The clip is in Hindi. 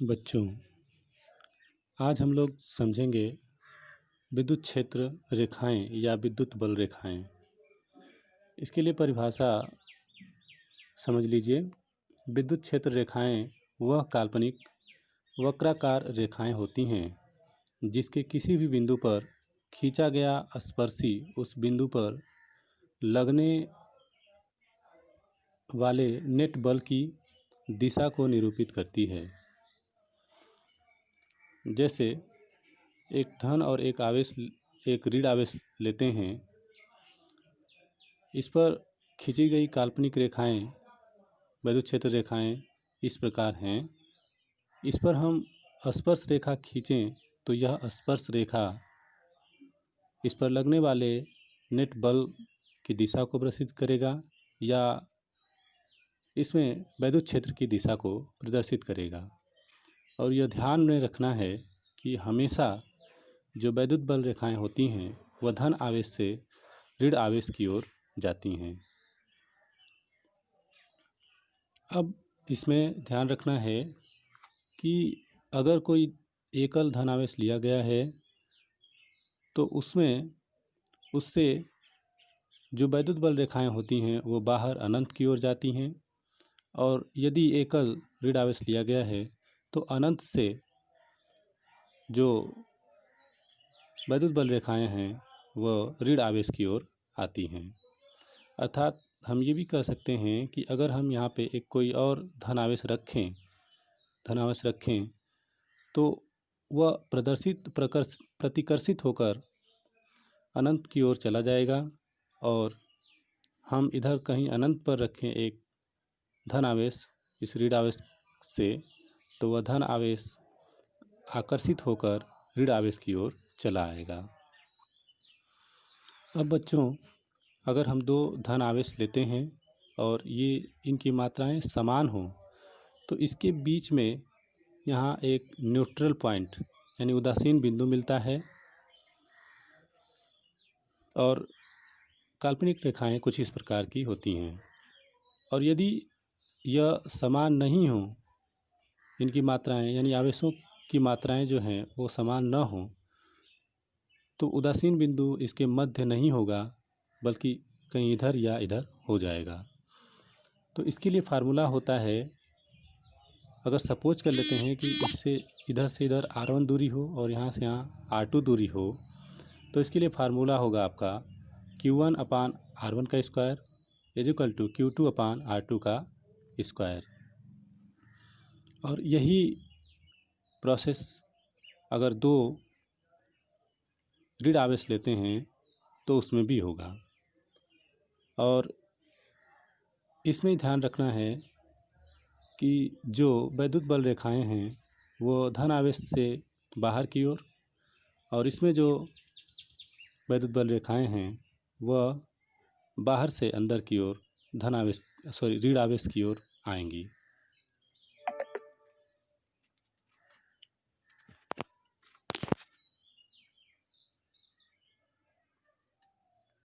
बच्चों, आज हम लोग समझेंगे विद्युत क्षेत्र रेखाएं या विद्युत बल रेखाएं। इसके लिए परिभाषा समझ लीजिए। विद्युत क्षेत्र रेखाएं वह काल्पनिक वक्राकार रेखाएं होती हैं जिसके किसी भी बिंदु पर खींचा गया स्पर्शी उस बिंदु पर लगने वाले नेट बल की दिशा को निरूपित करती है। जैसे एक धन और एक ऋण आवेश लेते हैं। इस पर खींची गई काल्पनिक रेखाएं विद्युत क्षेत्र रेखाएं इस प्रकार हैं। इस पर हम स्पर्श रेखा खींचें तो यह स्पर्श रेखा इस पर लगने वाले नेट बल की दिशा को प्रदर्शित करेगा या इसमें विद्युत क्षेत्र की दिशा को प्रदर्शित करेगा। और यह ध्यान में रखना है कि हमेशा जो विद्युत बल रेखाएं होती हैं वह धन आवेश से ऋण आवेश की ओर जाती हैं। अब इसमें ध्यान रखना है कि अगर कोई एकल धन आवेश लिया गया है तो उससे जो विद्युत बल रेखाएं होती हैं वो बाहर अनंत की ओर जाती हैं। और यदि एकल ऋण आवेश लिया गया है तो अनंत से जो विद्युत बल रेखाएं हैं वह ऋण आवेश की ओर आती हैं। अर्थात हम ये भी कह सकते हैं कि अगर हम यहाँ पे एक कोई और धन आवेश रखें तो वह प्रतिकर्षित होकर अनंत की ओर चला जाएगा। और हम इधर कहीं अनंत पर रखें एक धन आवेश इस ऋण आवेश से तो वह धन आवेश आकर्षित होकर ऋण आवेश की ओर चला आएगा। अब बच्चों, अगर हम दो धन आवेश लेते हैं और ये इनकी मात्राएं समान हों तो इसके बीच में यहाँ एक न्यूट्रल पॉइंट यानी उदासीन बिंदु मिलता है। और काल्पनिक रेखाएं कुछ इस प्रकार की होती हैं। और यदि यह समान नहीं हो, इनकी मात्राएं यानी आवेशों की मात्राएं जो हैं वो समान न हो तो उदासीन बिंदु इसके मध्य नहीं होगा बल्कि कहीं इधर या इधर हो जाएगा। तो इसके लिए फार्मूला होता है, अगर सपोज कर लेते हैं कि इससे इधर से इधर R1 दूरी हो और यहाँ से यहाँ R2 दूरी हो तो इसके लिए फार्मूला होगा आपका Q1/R1 का स्क्वायर = Q2/R2 का स्क्वायर। और यही प्रोसेस अगर दो ऋण आवेश लेते हैं तो उसमें भी होगा। और इसमें ध्यान रखना है कि जो विद्युत बल रेखाएं हैं वो धन आवेश से बाहर की ओर और इसमें जो विद्युत बल रेखाएं हैं वह बाहर से अंदर की ओर ऋण आवेश की ओर आएंगी।